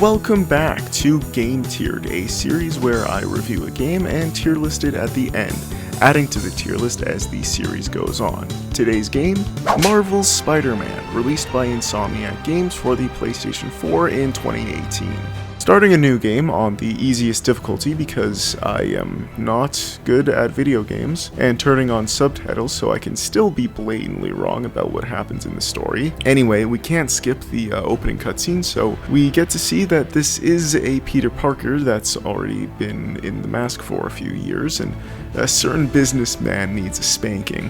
Welcome back to Game Tiered, a series where I review a game and tier list it at the end, adding to the tier list as the series goes on. Today's game, Marvels Spiderman, released by Insomniac Games for the PlayStation 4 in 2018. Starting a new game on the easiest difficulty because I am not good at video games, and turning on subtitles so I can still be blatantly wrong about what happens in the story. Anyway, we can't skip the opening cutscene, so we get to see that this is a Peter Parker that's already been in the mask for a few years, and a certain businessman needs a spanking.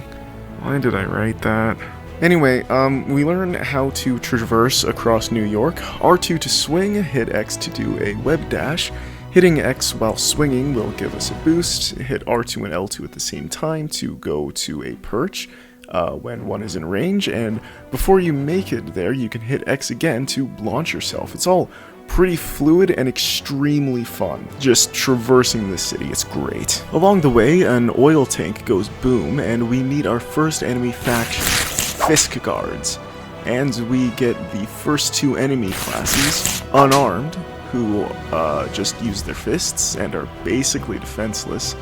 Why did I write that? Anyway, we learn how to traverse across New York. R2 to swing, hit X to do a web dash. Hitting X while swinging will give us a boost. Hit R2 and L2 at the same time to go to a perch when one is in range. And before you make it there, you can hit X again to launch yourself. It's all pretty fluid and extremely fun. Just traversing the city, it's great. Along the way, an oil tank goes boom, and we meet our first enemy faction, Fisk Guards, and we get the first two enemy classes, unarmed, who just use their fists and are basically defenseless,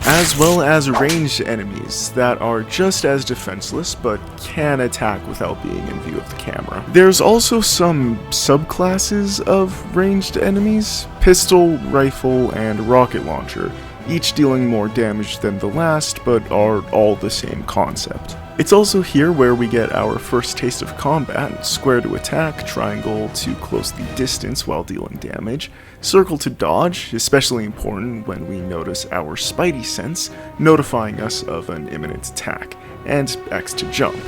as well as ranged enemies that are just as defenseless but can attack without being in view of the camera. There's also some subclasses of ranged enemies, pistol, rifle, and rocket launcher, each dealing more damage than the last, but are all the same concept. It's also here where we get our first taste of combat: square to attack, triangle to close the distance while dealing damage, circle to dodge, especially important when we notice our spidey sense notifying us of an imminent attack, and X to jump.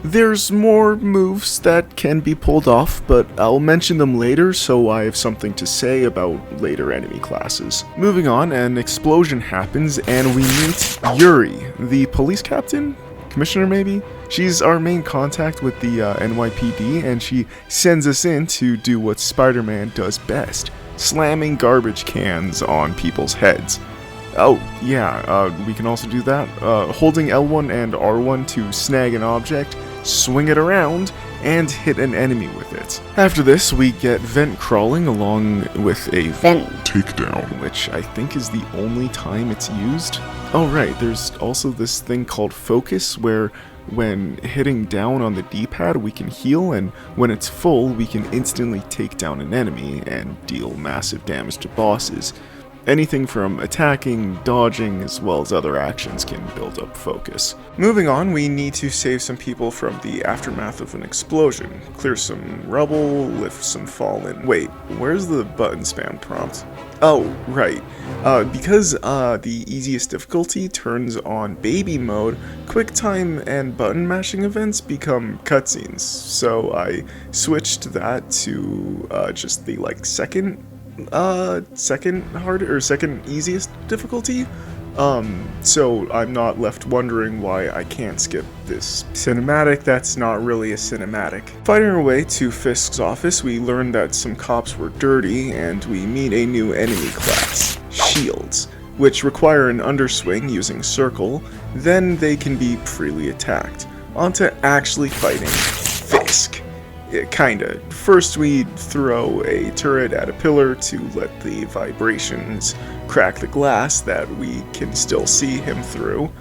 There's more moves that can be pulled off, but I'll mention them later so I have something to say about later enemy classes. Moving on, an explosion happens and we meet Yuri, the police captain? Commissioner, maybe? She's our main contact with the NYPD, and she sends us in to do what Spider-Man does best: slamming garbage cans on people's heads. Oh, yeah, we can also do that. Holding L1 and R1 to snag an object, swing it around, and hit an enemy with it. After this, we get vent crawling along with a vent takedown, which I think is the only time it's used. Oh right, there's also this thing called focus, where when hitting down on the D-pad we can heal, and when it's full we can instantly take down an enemy and deal massive damage to bosses. Anything from attacking, dodging, as well as other actions can build up focus. Moving on, we need to save some people from the aftermath of an explosion. Clear some rubble, lift some fallen... Wait, where's the button spam prompt? Oh, right. Because the easiest difficulty turns on baby mode, QuickTime and button mashing events become cutscenes. So I switched that to just the second easiest difficulty, so I'm not left wondering why I can't skip this cinematic that's not really a cinematic. Fighting our way to Fisk's office, we learn that some cops were dirty, and we meet a new enemy class, Shields, which require an underswing using circle, then they can be freely attacked. On to actually fighting Fisk. Kinda. First we throw a turret at a pillar to let the vibrations crack the glass that we can still see him through,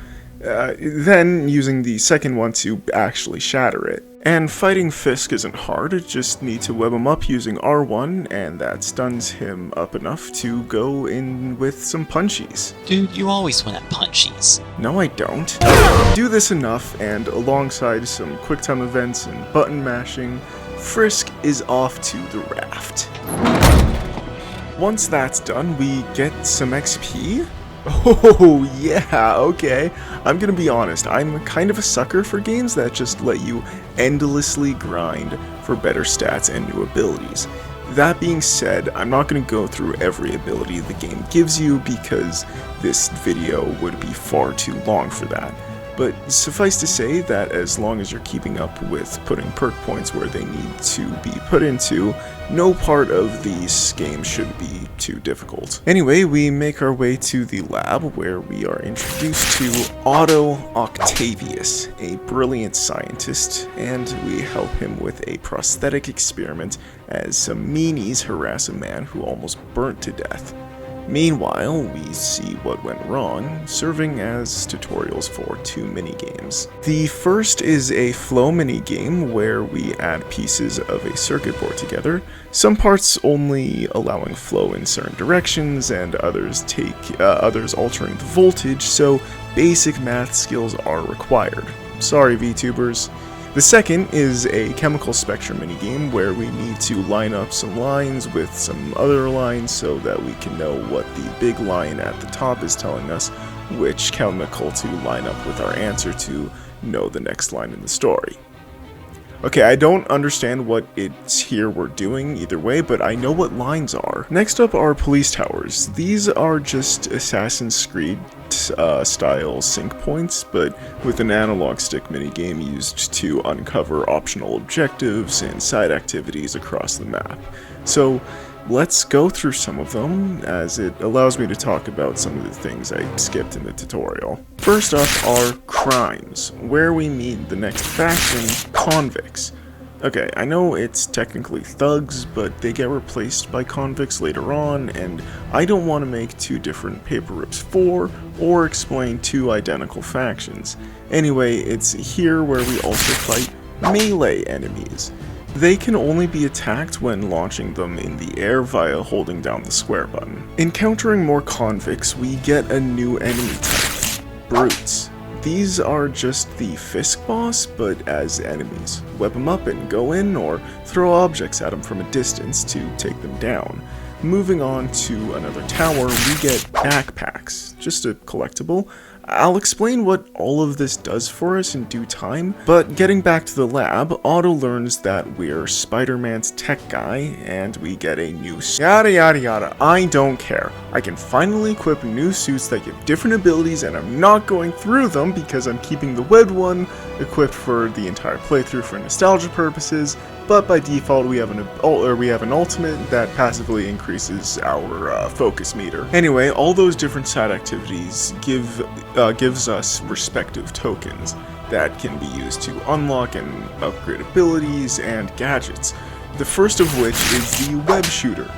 then using the second one to actually shatter it. And fighting Fisk isn't hard, you just need to web him up using R1, and that stuns him up enough to go in with some punchies. Dude, you always win at punchies. No, I don't. Do this enough, and alongside some QuickTime events and button mashing, Frisk is off to the raft. Once that's done, we get some XP. Oh yeah, okay. I'm gonna be honest, I'm kind of a sucker for games that just let you endlessly grind for better stats and new abilities. That being said, I'm not going to go through every ability the game gives you because this video would be far too long for that. but suffice to say that as long as you're keeping up with putting perk points where they need to be put into, no part of these games should be too difficult. Anyway, we make our way to the lab where we are introduced to Otto Octavius, a brilliant scientist, and we help him with a prosthetic experiment as some meanies harass a man who almost burnt to death. Meanwhile, we see what went wrong, serving as tutorials for 2 minigames. The first is a flow minigame where we add pieces of a circuit board together, some parts only allowing flow in certain directions and others altering the voltage, so basic math skills are required. Sorry, VTubers. The second is a chemical spectrum minigame where we need to line up some lines with some other lines so that we can know what the big line at the top is telling us, which chemical to line up with our answer to know the next line in the story. Okay, I don't understand what it's here we're doing either way, but I know what lines are. Next up are police towers. These are just Assassin's Creed style sync points, but with an analog stick minigame used to uncover optional objectives and side activities across the map. So let's go through some of them, as it allows me to talk about some of the things I skipped in the tutorial. First up are crimes, where we meet the next faction, convicts. Okay, I know it's technically thugs, but they get replaced by convicts later on, and I don't want to make 2 different paper rips for, or explain 2 identical factions. Anyway, it's here where we also fight melee enemies. They can only be attacked when launching them in the air via holding down the square button. Encountering more convicts, we get a new enemy type, brutes. These are just the Fisk boss, but as enemies. Whip them up and go in, or throw objects at them from a distance to take them down. Moving on to another tower, we get backpacks, just a collectible. I'll explain what all of this does for us in due time, but getting back to the lab, Otto learns that we're Spider-Man's tech guy, and we get a new suit. Yada yada yada, I don't care. I can finally equip new suits that give different abilities, and I'm not going through them because I'm keeping the webbed one equipped for the entire playthrough for nostalgia purposes, but by default we have an ultimate that passively increases our focus meter. Anyway, all those different side activities gives us respective tokens that can be used to unlock and upgrade abilities and gadgets. The first of which is the web shooter.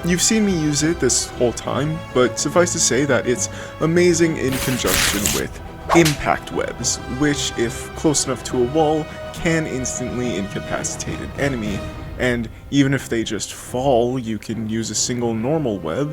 You've seen me use it this whole time, but suffice to say that it's amazing in conjunction with impact webs, which, if close enough to a wall, can instantly incapacitate an enemy, and even if they just fall, you can use a single normal web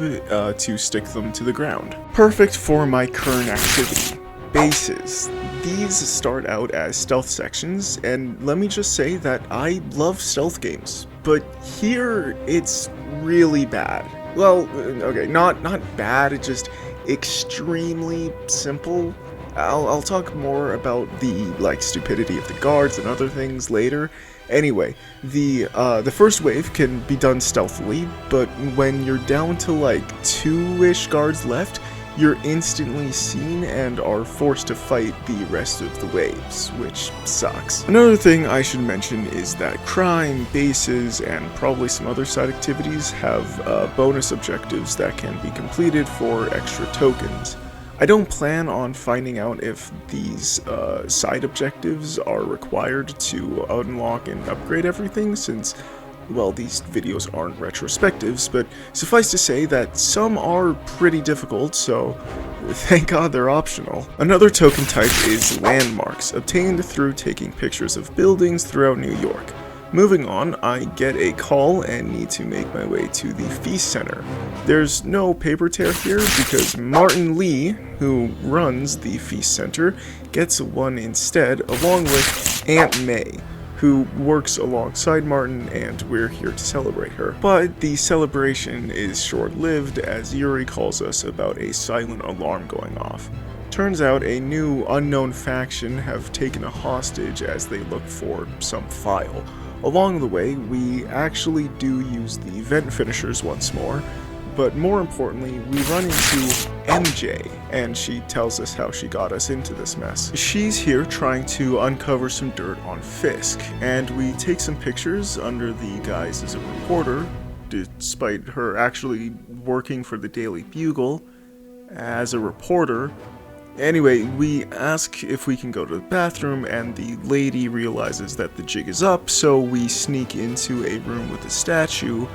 to stick them to the ground. Perfect for my current activity, bases. These start out as stealth sections, and let me just say that I love stealth games, but here it's really bad. Well, okay, not bad, it's just extremely simple. I'll talk more about the stupidity of the guards and other things later. Anyway, the first wave can be done stealthily, but when you're down to 2-ish guards left, you're instantly seen and are forced to fight the rest of the waves, which sucks. Another thing I should mention is that crime, bases, and probably some other side activities have bonus objectives that can be completed for extra tokens. I don't plan on finding out if these side objectives are required to unlock and upgrade everything, since, well, these videos aren't retrospectives, but suffice to say that some are pretty difficult, so thank God they're optional. Another token type is landmarks, obtained through taking pictures of buildings throughout New York. Moving on, I get a call and need to make my way to the Feast Center. There's no paper tear here because Martin Lee, who runs the Feast Center, gets one instead, along with Aunt May, who works alongside Martin, and we're here to celebrate her. But the celebration is short-lived as Yuri calls us about a silent alarm going off. Turns out a new unknown faction have taken a hostage as they look for some file. Along the way, we actually do use the vent finishers once more, but more importantly, we run into MJ, and she tells us how she got us into this mess. She's here trying to uncover some dirt on Fisk, and we take some pictures under the guise as a reporter, despite her actually working for the Daily Bugle as a reporter. Anyway, we ask if we can go to the bathroom, and the lady realizes that the jig is up, so we sneak into a room with a statue,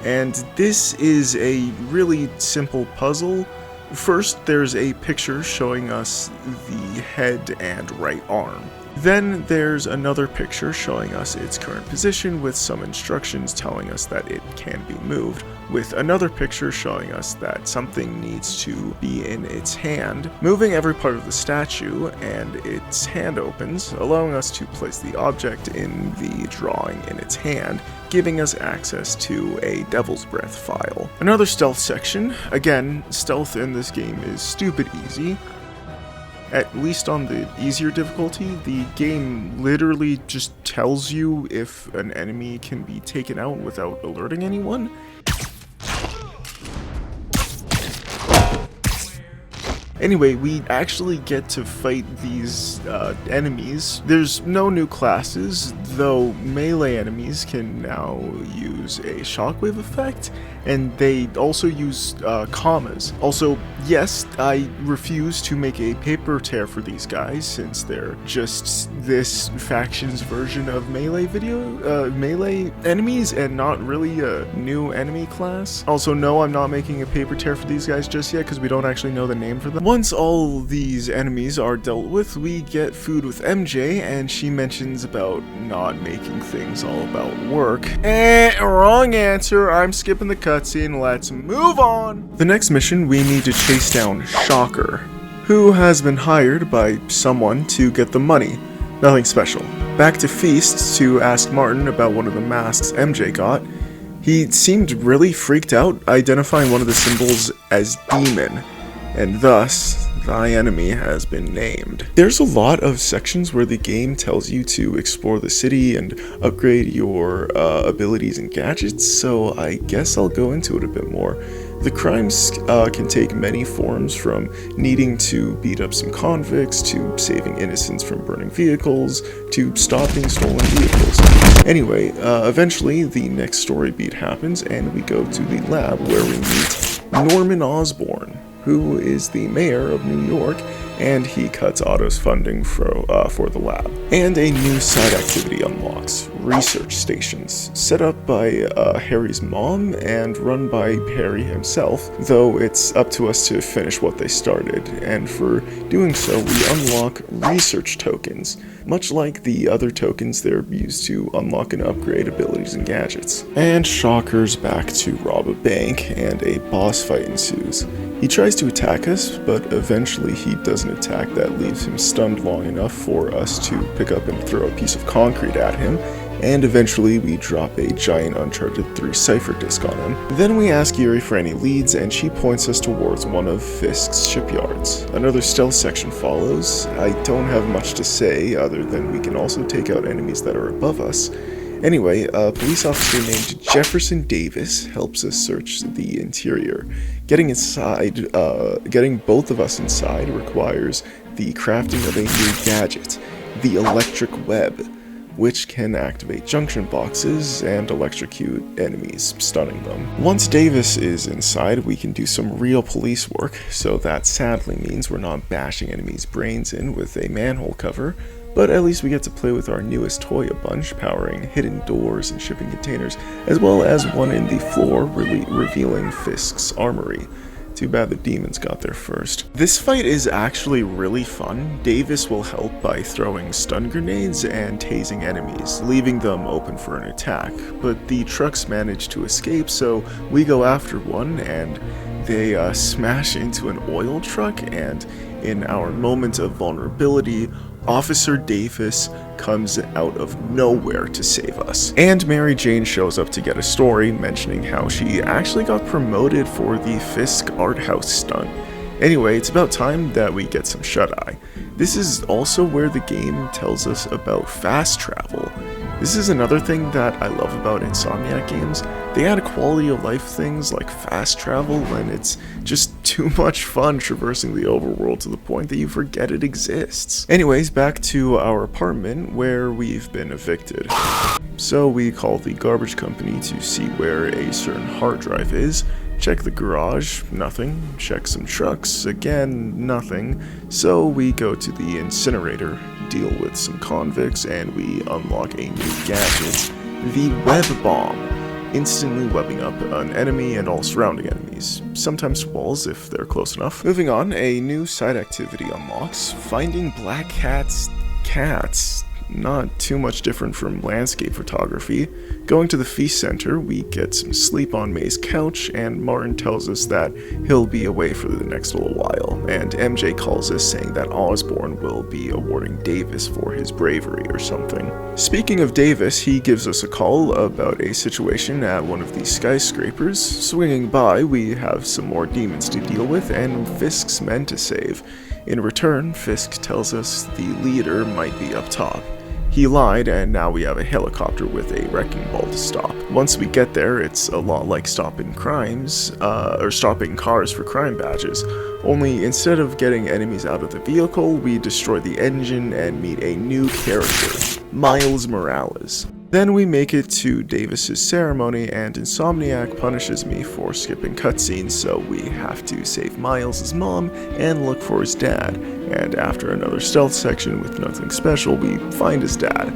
and this is a really simple puzzle. First, there's a picture showing us the head and right arm. Then there's another picture showing us its current position with some instructions telling us that it can be moved, with another picture showing us that something needs to be in its hand, moving every part of the statue, and its hand opens, allowing us to place the object in the drawing in its hand, giving us access to a Devil's Breath file. Another stealth section. Again, stealth in this game is stupid easy. At least on the easier difficulty, the game literally just tells you if an enemy can be taken out without alerting anyone. Anyway, we actually get to fight these enemies. There's no new classes, though melee enemies can now use a shockwave effect, and they also use commas. Also, yes, I refuse to make a paper tear for these guys, since they're just this faction's version of melee melee enemies, and not really a new enemy class. Also, no, I'm not making a paper tear for these guys just yet, because we don't actually know the name for them. Once all these enemies are dealt with, we get food with MJ, and she mentions about not making things all about work. Wrong answer. I'm skipping the cutscene. Let's move on. The next mission, we need to chase down Shocker, who has been hired by someone to get the money. Nothing special. Back to Feast to ask Martin about one of the masks MJ got. He seemed really freaked out, identifying one of the symbols as demon, and thus, thy enemy has been named. There's a lot of sections where the game tells you to explore the city and upgrade your abilities and gadgets, so I guess I'll go into it a bit more. The crimes can take many forms, from needing to beat up some convicts, to saving innocents from burning vehicles, to stopping stolen vehicles. Anyway, eventually the next story beat happens, and we go to the lab where we meet Norman Osborn, who is the mayor of New York, and he cuts Otto's funding for the lab. And a new side activity unlocks, research stations, set up by Harry's mom and run by Harry himself, though it's up to us to finish what they started, and for doing so we unlock research tokens, much like the other tokens they're used to unlock and upgrade abilities and gadgets. And Shocker's back to rob a bank, and a boss fight ensues. He tries to attack us, but eventually he does an attack that leaves him stunned long enough for us to pick up and throw a piece of concrete at him, and eventually we drop a giant Uncharted 3 cipher disk on him. Then we ask Yuri for any leads, and she points us towards one of Fisk's shipyards. Another stealth section follows. I don't have much to say, other than we can also take out enemies that are above us. Anyway, a police officer named Jefferson Davis helps us search the interior. Getting both of us inside requires the crafting of a new gadget, the electric web, which can activate junction boxes and electrocute enemies, stunning them. Once Davis is inside, we can do some real police work, so that sadly means we're not bashing enemies' brains in with a manhole cover, but at least we get to play with our newest toy a bunch, powering hidden doors and shipping containers, as well as one in the floor revealing Fisk's armory. Too bad the demons got there first. This fight is actually really fun. Davis will help by throwing stun grenades and tasing enemies, leaving them open for an attack, but the trucks manage to escape, so we go after one, and they smash into an oil truck, and in our moment of vulnerability, Officer Davis comes out of nowhere to save us. And Mary Jane shows up to get a story mentioning how she actually got promoted for the Fisk art house stunt. Anyway, it's about time that we get some shut-eye. This is also where the game tells us about fast travel. This is another thing that I love about Insomniac games. They add quality of life things like fast travel, and it's just too much fun traversing the overworld to the point that you forget it exists. Anyways, back to our apartment where we've been evicted. So we call the garbage company to see where a certain hard drive is. Check the garage, nothing. Check some trucks, again, nothing. So we go to the incinerator, deal with some convicts, and we unlock a new gadget, the web bomb, instantly webbing up an enemy and all surrounding enemies, sometimes walls if they're close enough. Moving on, a new side activity unlocks, finding black cats. Not too much different from landscape photography. Going to the feast center, we get some sleep on May's couch, and Martin tells us that he'll be away for the next little while, and MJ calls us saying that Osborn will be awarding Davis for his bravery or something. Speaking of Davis, he gives us a call about a situation at one of these skyscrapers. Swinging by, we have some more demons to deal with and Fisk's men to save. In return, Fisk tells us the leader might be up top. He lied, and now we have a helicopter with a wrecking ball to stop. Once we get there, it's a lot like stopping cars for crime badges. Only instead of getting enemies out of the vehicle, we destroy the engine and meet a new character, Miles Morales. Then we make it to Davis's ceremony, and Insomniac punishes me for skipping cutscenes, so we have to save Miles' mom and look for his dad. And after another stealth section with nothing special, we find his dad.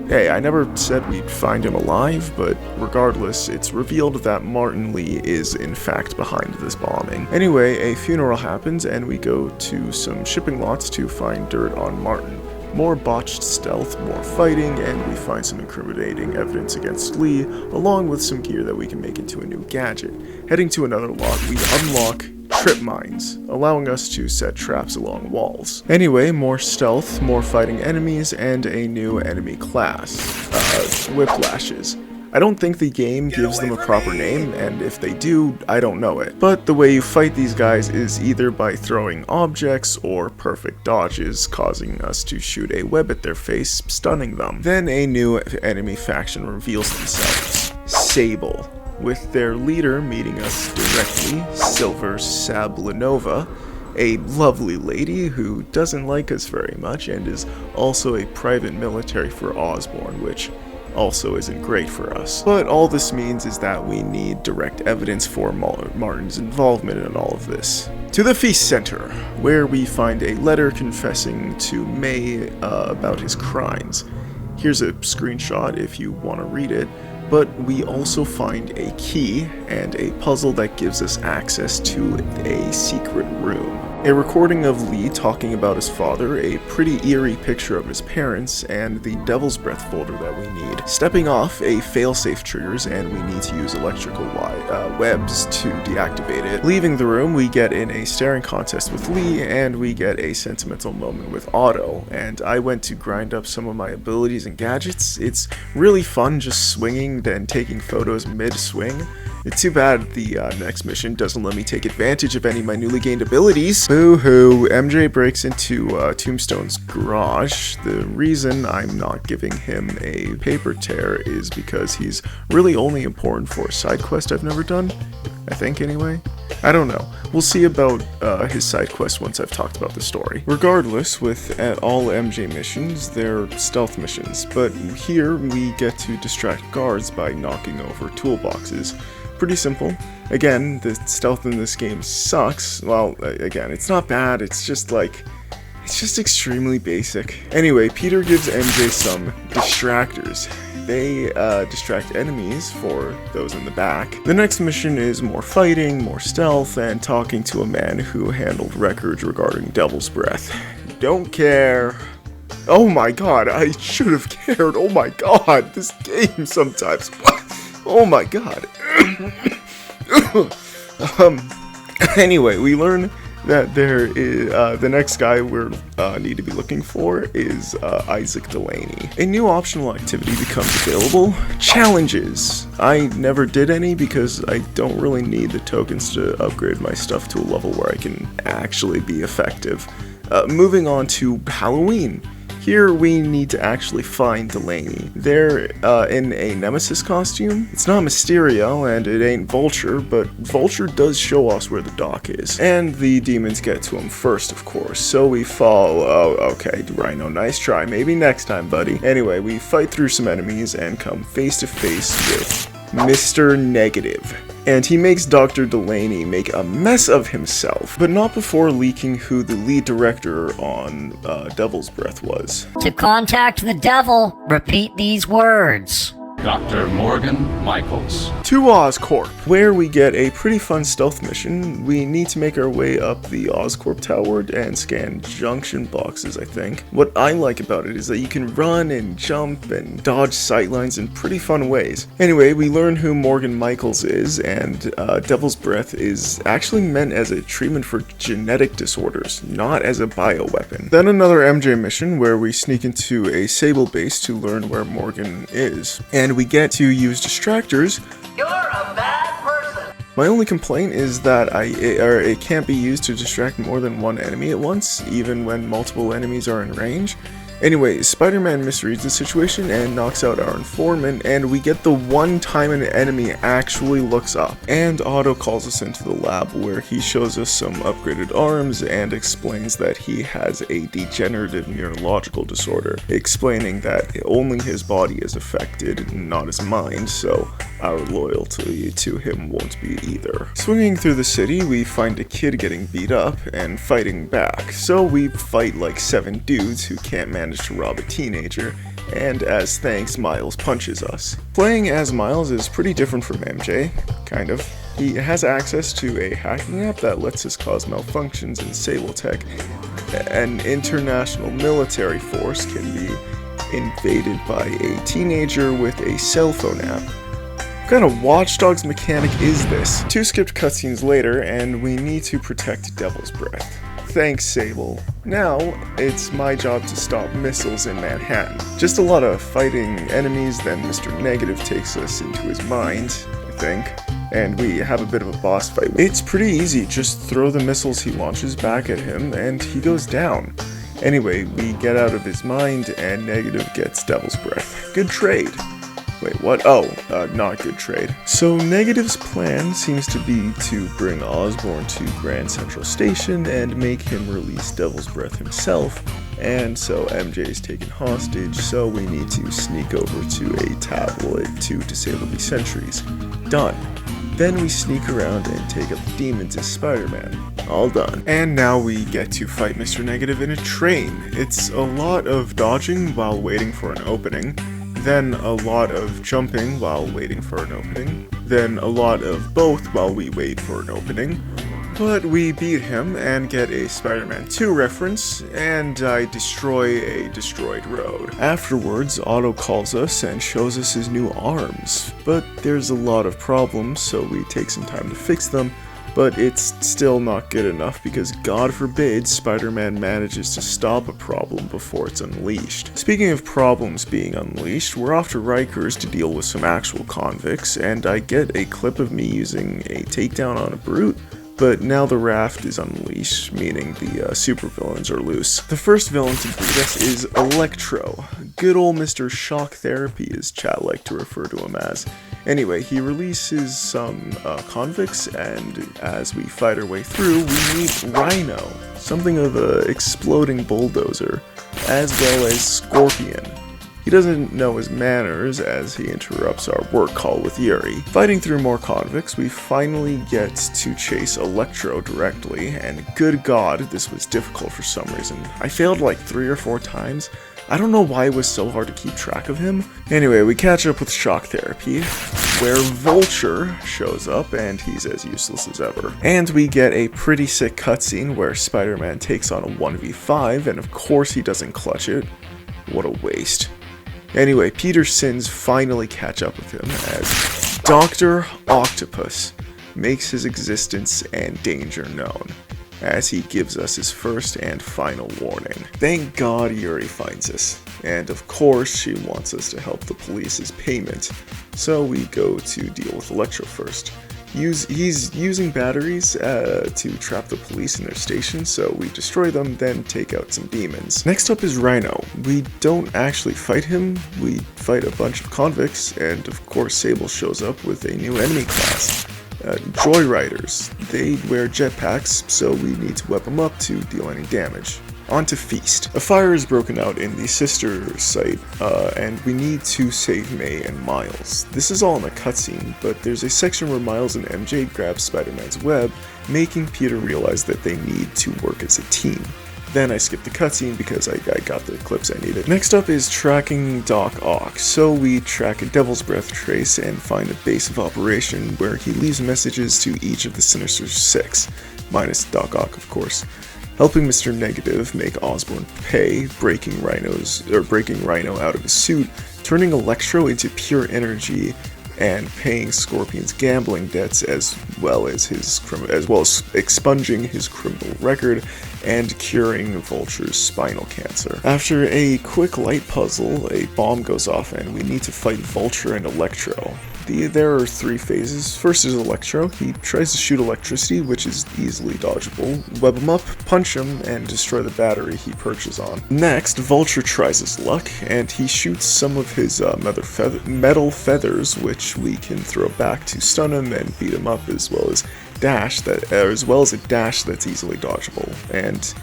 Hey, I never said we'd find him alive, but regardless, it's revealed that Martin Lee is in fact behind this bombing. Anyway, a funeral happens, and we go to some shipping lots to find dirt on Martin. More botched stealth, more fighting, and we find some incriminating evidence against Lee, along with some gear that we can make into a new gadget. Heading to another lot, we unlock trip mines, allowing us to set traps along walls. Anyway, more stealth, more fighting enemies, and a new enemy class, whiplashes. I don't think the game gives them a proper name, and if they do, I don't know it. But the way you fight these guys is either by throwing objects or perfect dodges, causing us to shoot a web at their face, stunning them. Then a new enemy faction reveals themselves, Sable, with their leader meeting us directly, Silver Sablinova, a lovely lady who doesn't like us very much and is also a private military for Osborn, which also isn't great for us. But all this means is that we need direct evidence for Martin's involvement in all of this. To the Feast Center, where we find a letter confessing to May about his crimes. Here's a screenshot if you want to read it, but we also find a key and a puzzle that gives us access to a secret room. A recording of Lee talking about his father, a pretty eerie picture of his parents, and the Devil's Breath folder that we need. Stepping off, a failsafe triggers, and we need to use electrical webs to deactivate it. Leaving the room, we get in a staring contest with Lee, and we get a sentimental moment with Otto, and I went to grind up some of my abilities and gadgets. It's really fun just swinging, then taking photos mid-swing. It's too bad the next mission doesn't let me take advantage of any of my newly gained abilities. Boo-hoo, MJ breaks into Tombstone's garage. The reason I'm not giving him a paper tear is because he's really only important for a side quest I've never done. I think, anyway. I don't know. We'll see about his side quest once I've talked about the story. Regardless, with all MJ missions, they're stealth missions, but here we get to distract guards by knocking over toolboxes. Pretty simple. Again, the stealth in this game sucks. Well, again, it's not bad, it's just extremely basic. Anyway, Peter gives MJ some distractors. They distract enemies for those in the back. The next mission is more fighting, more stealth, and talking to a man who handled records regarding Devil's Breath. Don't care. Oh my god, I should have cared. Oh my god, this game sometimes. Oh my god. Anyway, we learn that there is the next guy we need to be looking for is Isaac Delaney. A new optional activity becomes available: challenges. I never did any because I don't really need the tokens to upgrade my stuff to a level where I can actually be effective. Moving on to Halloween. Here we need to actually find Delaney. They're in a Nemesis costume. It's not Mysterio and it ain't Vulture, but Vulture does show us where the dock is. And the demons get to him first, of course. So we fall. Oh, okay, Rhino, nice try. Maybe next time, buddy. Anyway, we fight through some enemies and come face to face with Mr. Negative. And he makes Dr. Delaney make a mess of himself, but not before leaking who the lead director on Devil's Breath was. To contact the devil, repeat these words. Dr. Morgan Michaels. To Oscorp, where we get a pretty fun stealth mission. We need to make our way up the Oscorp tower and scan junction boxes, I think. What I like about it is that you can run and jump and dodge sightlines in pretty fun ways. Anyway, we learn who Morgan Michaels is, and Devil's Breath is actually meant as a treatment for genetic disorders, not as a bioweapon. Then another MJ mission where we sneak into a Sable base to learn where Morgan is. And we get to use distractors. You're a bad person. My only complaint is that it can't be used to distract more than one enemy at once, even when multiple enemies are in range. Anyway, Spider-Man misreads the situation and knocks out our informant, and we get the one time an enemy actually looks up. And Otto calls us into the lab where he shows us some upgraded arms and explains that he has a degenerative neurological disorder, explaining that only his body is affected, not his mind, so our loyalty to him won't be either. Swinging through the city, we find a kid getting beat up and fighting back, so we fight like 7 dudes who can't manage to rob a teenager, and as thanks, Miles punches us. Playing as Miles is pretty different from MJ, kind of. He has access to a hacking app that lets us cause malfunctions in Sable Tech. An international military force can be invaded by a teenager with a cell phone app. What kind of Watch Dogs mechanic is this? 2 skipped cutscenes later, and we need to protect Devil's Breath. Thanks, Sable. Now, it's my job to stop missiles in Manhattan. Just a lot of fighting enemies, then Mr. Negative takes us into his mind, I think, and we have a bit of a boss fight. It's pretty easy, just throw the missiles he launches back at him, and he goes down. Anyway, we get out of his mind, and Negative gets Devil's Breath. Good trade. Wait, what? Oh, not good trade. So Negative's plan seems to be to bring Osborn to Grand Central Station and make him release Devil's Breath himself, and so MJ is taken hostage, so we need to sneak over to a tablet to disable the sentries. Done. Then we sneak around and take up the demons as Spider-Man. All done. And now we get to fight Mr. Negative in a train. It's a lot of dodging while waiting for an opening, then a lot of jumping while waiting for an opening, then a lot of both while we wait for an opening. But we beat him and get a Spider-Man 2 reference, and I destroy a destroyed road. Afterwards, Otto calls us and shows us his new arms, but there's a lot of problems, so we take some time to fix them. But it's still not good enough because, God forbid, Spider-Man manages to stop a problem before it's unleashed. Speaking of problems being unleashed, we're off to Rikers to deal with some actual convicts, and I get a clip of me using a takedown on a brute, but now the raft is unleashed, meaning the supervillains are loose. The first villain to greet us is Electro. Good old Mr. Shock Therapy, as chat like to refer to him as. Anyway, he releases some convicts, and as we fight our way through, we meet Rhino, something of a exploding bulldozer, as well as Scorpion. He doesn't know his manners as he interrupts our work call with Yuri. Fighting through more convicts, we finally get to chase Electro directly, and good God, this was difficult for some reason. I failed like 3 or 4 times. I don't know why it was so hard to keep track of him. Anyway, we catch up with Shock Therapy, where Vulture shows up and he's as useless as ever. And we get a pretty sick cutscene where Spider-Man takes on a 1v5, and of course he doesn't clutch it. What a waste. Anyway, Peter's sins finally catch up with him as Dr. Octopus makes his existence and danger known, as he gives us his first and final warning. Thank God Yuri finds us, and of course she wants us to help the police's payment, so we go to deal with Electro first. He's using batteries to trap the police in their station, so we destroy them, then take out some demons. Next up is Rhino. We don't actually fight him, we fight a bunch of convicts, and of course Sable shows up with a new enemy class. Joyriders. They wear jetpacks, so we need to whip them up to deal any damage. On to Feast. A fire is broken out in the sister site, and we need to save May and Miles. This is all in a cutscene, but there's a section where Miles and MJ grab Spider-Man's web, making Peter realize that they need to work as a team. Then I skipped the cutscene because I got the clips I needed. Next up is tracking Doc Ock. So we track a Devil's Breath trace and find a base of operation where he leaves messages to each of the Sinister Six, minus Doc Ock of course. Helping Mr. Negative make Osborn pay, breaking Rhino out of his suit, turning Electro into pure energy, and paying Scorpion's gambling debts, as well as expunging his criminal record and curing Vulture's spinal cancer. After a quick light puzzle, a bomb goes off and we need to fight Vulture and Electro. There are three phases. First is Electro. He tries to shoot electricity, which is easily dodgeable. Web him up, punch him, and destroy the battery he perches on. Next, Vulture tries his luck, and he shoots some of his metal feathers, which we can throw back to stun him and beat him up, as well as a dash that's easily dodgeable, and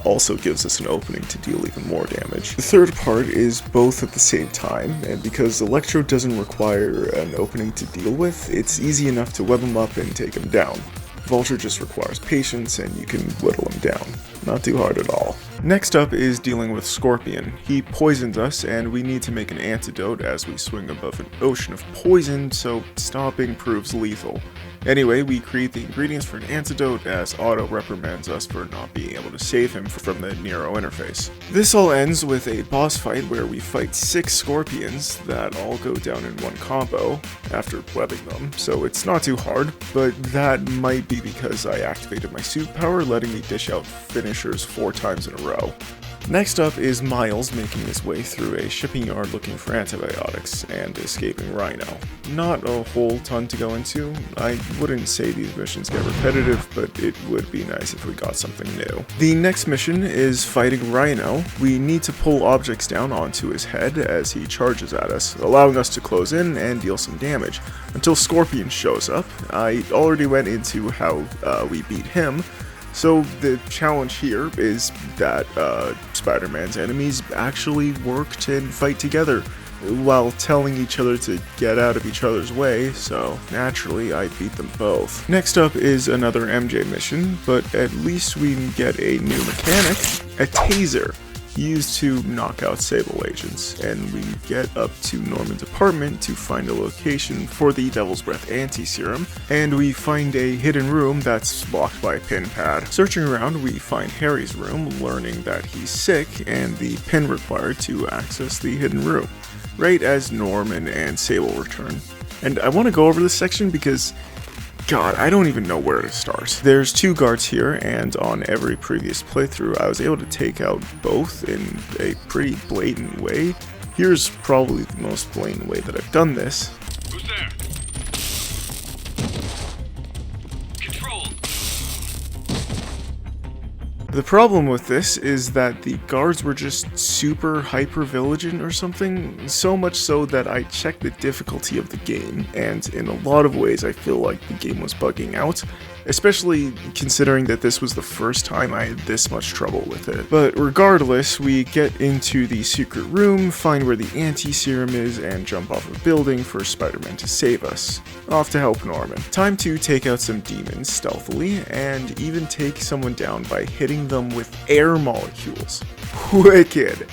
also gives us an opening to deal even more damage. The third part is both at the same time, and because Electro doesn't require an opening to deal with, it's easy enough to web him up and take him down. Vulture just requires patience and you can whittle him down. Not too hard at all. Next up is dealing with Scorpion. He poisons us and we need to make an antidote as we swing above an ocean of poison, so stopping proves lethal. Anyway, we create the ingredients for an antidote as Otto reprimands us for not being able to save him from the Nero interface. This all ends with a boss fight where we fight 6 scorpions that all go down in one combo after webbing them, so it's not too hard, but that might be because I activated my suit power, letting me dish out finishers 4 times in a row. Next up is Miles making his way through a shipping yard looking for antibiotics and escaping Rhino. Not a whole ton to go into. I wouldn't say these missions get repetitive, but it would be nice if we got something new. The next mission is fighting Rhino. We need to pull objects down onto his head as he charges at us, allowing us to close in and deal some damage, until Scorpion shows up. I already went into how we beat him. So the challenge here is that Spider-Man's enemies actually work and fight together while telling each other to get out of each other's way, so naturally I beat them both. Next up is another MJ mission, but at least we can get a new mechanic, a taser, used to knock out Sable agents, and we get up to Norman's apartment to find a location for the Devil's Breath anti-serum, and we find a hidden room that's locked by a pin pad. Searching around, we find Harry's room, learning that he's sick and the pin required to access the hidden room, right as Norman and Sable return. And I want to go over this section because God, I don't even know where to start. There's 2 guards here, and on every previous playthrough, I was able to take out both in a pretty blatant way. Here's probably the most blatant way that I've done this. Who's there? Control. The problem with this is that the guards were just super hyper-vigilant or something, so much so that I checked the difficulty of the game, and in a lot of ways I feel like the game was bugging out, especially considering that this was the first time I had this much trouble with it. But regardless, we get into the secret room, find where the anti-serum is, and jump off a building for Spider-Man to save us. Off to help Norman. Time to take out some demons stealthily, and even take someone down by hitting them with air molecules. Wicked!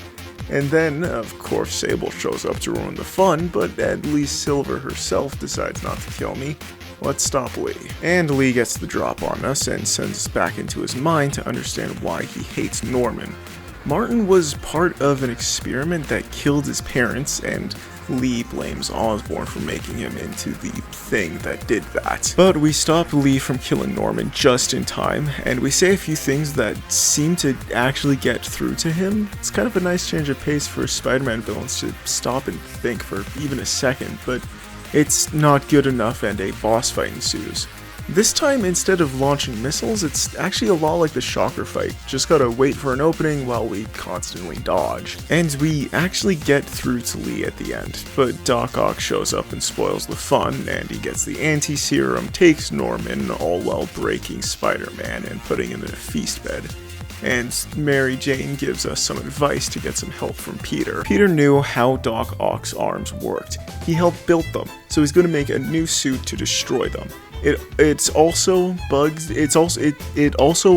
And then, of course, Sable shows up to ruin the fun, but at least Silver herself decides not to kill me. Let's stop Lee. And Lee gets the drop on us and sends us back into his mind to understand why he hates Norman. Martin was part of an experiment that killed his parents, and Lee blames Osborn for making him into the thing that did that. But we stop Lee from killing Norman just in time, and we say a few things that seem to actually get through to him. It's kind of a nice change of pace for Spider-Man villains to stop and think for even a second, but It's not good enough and a boss fight ensues. This time, instead of launching missiles, it's actually a lot like the Shocker fight. Just gotta wait for an opening while we constantly dodge. And we actually get through to Lee at the end, but Doc Ock shows up and spoils the fun, and he gets the anti-serum, takes Norman, all while breaking Spider-Man and putting him in a feast bed. And Mary Jane gives us some advice to get some help from Peter. Peter knew how Doc Ock's arms worked. He helped build them, so he's gonna make a new suit to destroy them. It also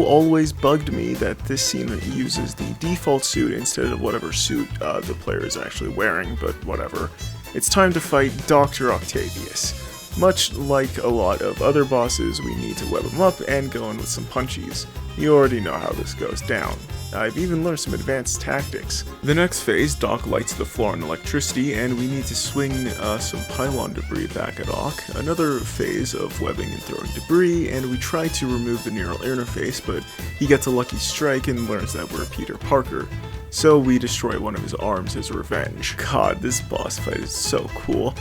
always bugged me that this scene uses the default suit instead of whatever suit the player is actually wearing, but whatever. It's time to fight Dr. Octavius. Much like a lot of other bosses, we need to web him up and go in with some punchies. You already know how this goes down. I've even learned some advanced tactics. The next phase, Doc lights the floor on electricity, and we need to swing some pylon debris back at Ock. Another phase of webbing and throwing debris, and we try to remove the neural interface, but he gets a lucky strike and learns that we're Peter Parker. So we destroy one of his arms as revenge. God, this boss fight is so cool.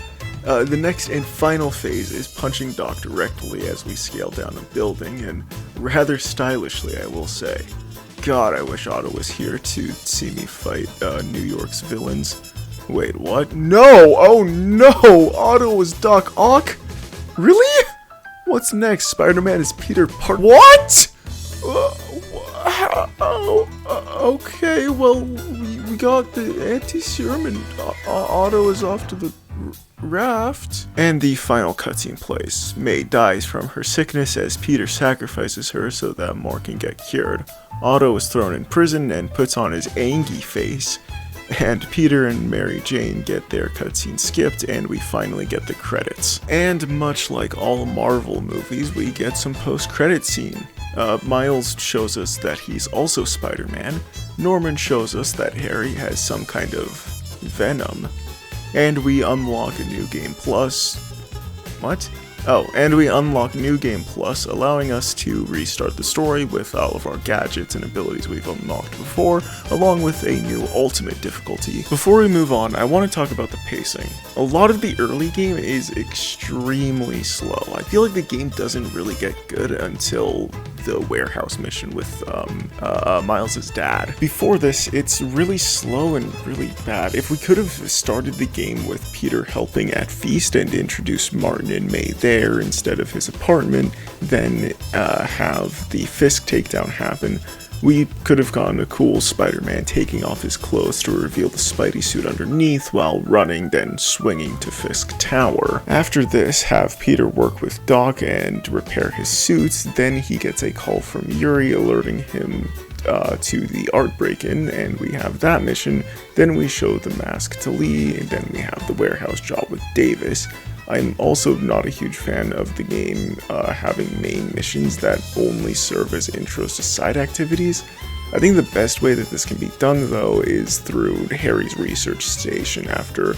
The next and final phase is punching Doc directly as we scale down a building, and rather stylishly, I will say. God, I wish Otto was here to see me fight New York's villains. Wait, what? No! Oh no! Otto was Doc Ock? Really? What's next? Spider-Man is Peter Parker. What? Okay, well, we got the anti-serum and Otto is off to the raft. And the final cutscene plays. May dies from her sickness as Peter sacrifices her so that more can get cured. Otto is thrown in prison and puts on his angry face. And Peter and Mary Jane get their cutscene skipped, and we finally get the credits. And much like all Marvel movies, we get some post-credit scene. Miles shows us that he's also Spider-Man. Norman shows us that Harry has some kind of venom. And we unlock a new game plus. What? Oh, and we unlock New Game Plus, allowing us to restart the story with all of our gadgets and abilities we've unlocked before, along with a new Ultimate difficulty. Before we move on, I want to talk about the pacing. A lot of the early game is extremely slow. I feel like the game doesn't really get good until the warehouse mission with Miles' dad. Before this, it's really slow and really bad. If we could have started the game with Peter helping at Feast and introduced Martin and May there instead of his apartment, then have the Fisk takedown happen, we could have gotten a cool Spider-Man taking off his clothes to reveal the Spidey suit underneath while running, then swinging to Fisk Tower. After this, have Peter work with Doc and repair his suits, then he gets a call from Yuri alerting him to the art break-in, and we have that mission. Then we show the mask to Lee, and then we have the warehouse job with Davis. I'm also not a huge fan of the game having main missions that only serve as intros to side activities. I think the best way that this can be done, though, is through Harry's research station after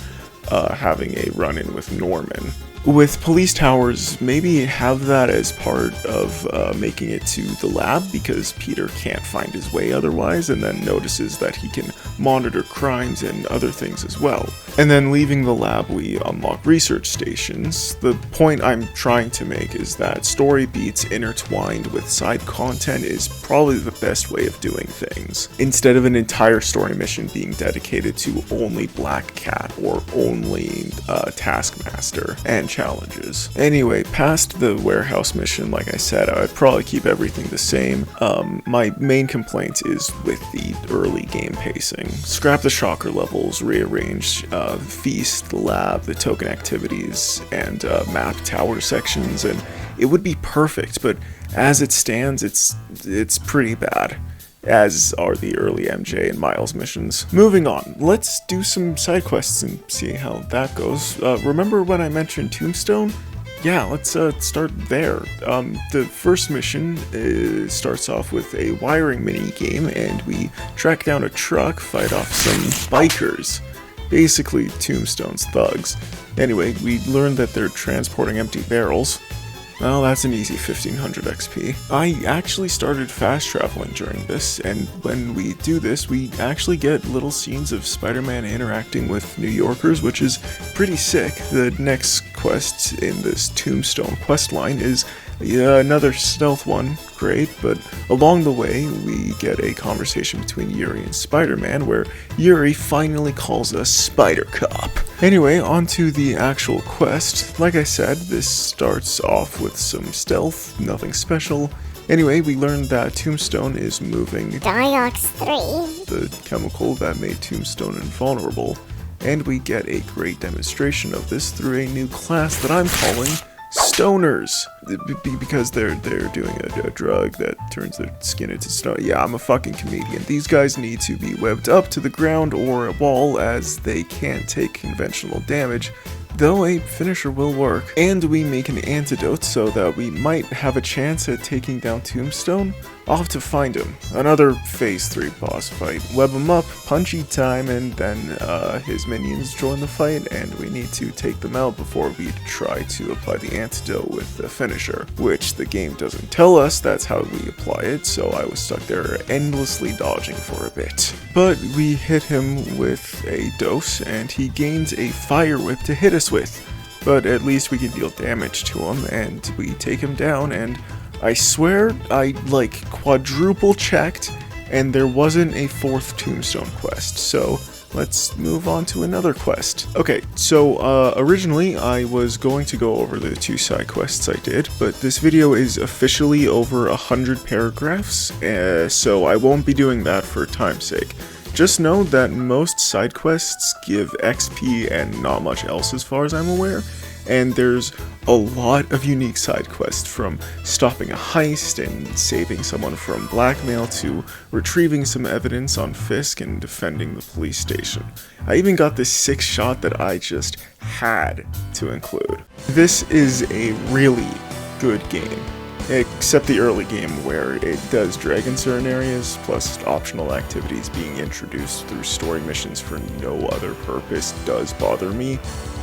having a run-in with Norman. With police towers, maybe have that as part of making it to the lab, because Peter can't find his way otherwise, and then notices that he can monitor crimes and other things as well. And then leaving the lab, we unlock research stations. The point I'm trying to make is that story beats intertwined with side content is probably the best way of doing things, instead of an entire story mission being dedicated to only Black Cat or only Taskmaster and challenges. Anyway, past the warehouse mission, like I said, I'd probably keep everything the same. My main complaint is with the early game pacing. Scrap the shocker levels, rearrange Feast, the lab, the token activities, and map tower sections, and it would be perfect, but as it stands, it's pretty bad, as are the early MJ and Miles missions. Moving on, let's do some side quests and see how that goes. Remember when I mentioned Tombstone? Yeah, let's start there. The first mission starts off with a wiring mini-game, and we track down a truck, fight off some bikers. Basically, Tombstone's thugs. Anyway, we learn that they're transporting empty barrels. Well, that's an easy 1500 XP. I actually started fast traveling during this, and when we do this, we actually get little scenes of Spider-Man interacting with New Yorkers, which is pretty sick. The next quest in this Tombstone quest line is another stealth one, great, but along the way we get a conversation between Yuri and Spider-Man where Yuri finally calls us Spider Cop. Anyway, on to the actual quest. Like I said, this starts off with some stealth, nothing special. Anyway, we learned that Tombstone is moving Diox 3, the chemical that made Tombstone invulnerable, and we get a great demonstration of this through a new class that I'm calling Stoners, because they're doing a drug that turns their skin into stone. Yeah, I'm a fucking comedian. These guys need to be webbed up to the ground or a wall as they can't take conventional damage, though a finisher will work. And we make an antidote so that we might have a chance at taking down Tombstone. I'll have to find him. Another phase 3 boss fight. Web him up, punchy time, and then his minions join the fight, and we need to take them out before we try to apply the antidote with the finisher, which the game doesn't tell us that's how we apply it, so I was stuck there endlessly dodging for a bit. But we hit him with a dose, and he gains a fire whip to hit us with. But at least we can deal damage to him, and we take him down, and I swear I quadruple checked and there wasn't a 4th Tombstone quest, so let's move on to another quest. Okay, so originally I was going to go over the 2 side quests I did, but this video is officially over 100 paragraphs, so I won't be doing that for time's sake. Just know that most side quests give XP and not much else as far as I'm aware, and there's a lot of unique side quests, from stopping a heist and saving someone from blackmail to retrieving some evidence on Fisk and defending the police station. I even got this 6 shot that I just had to include. This is a really good game, except the early game where it does drag in certain areas, plus optional activities being introduced through story missions for no other purpose does bother me.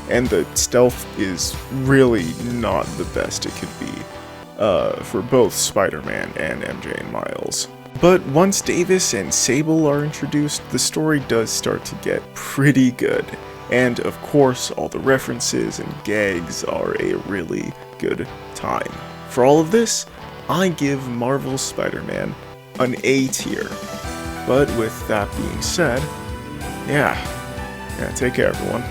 And the stealth is really not the best it could be for both Spider-Man and MJ and Miles. But once Davis and Sable are introduced, the story does start to get pretty good. And of course, all the references and gags are a really good time. For all of this, I give Marvel's Spider-Man an A tier. But with that being said, yeah, take care everyone.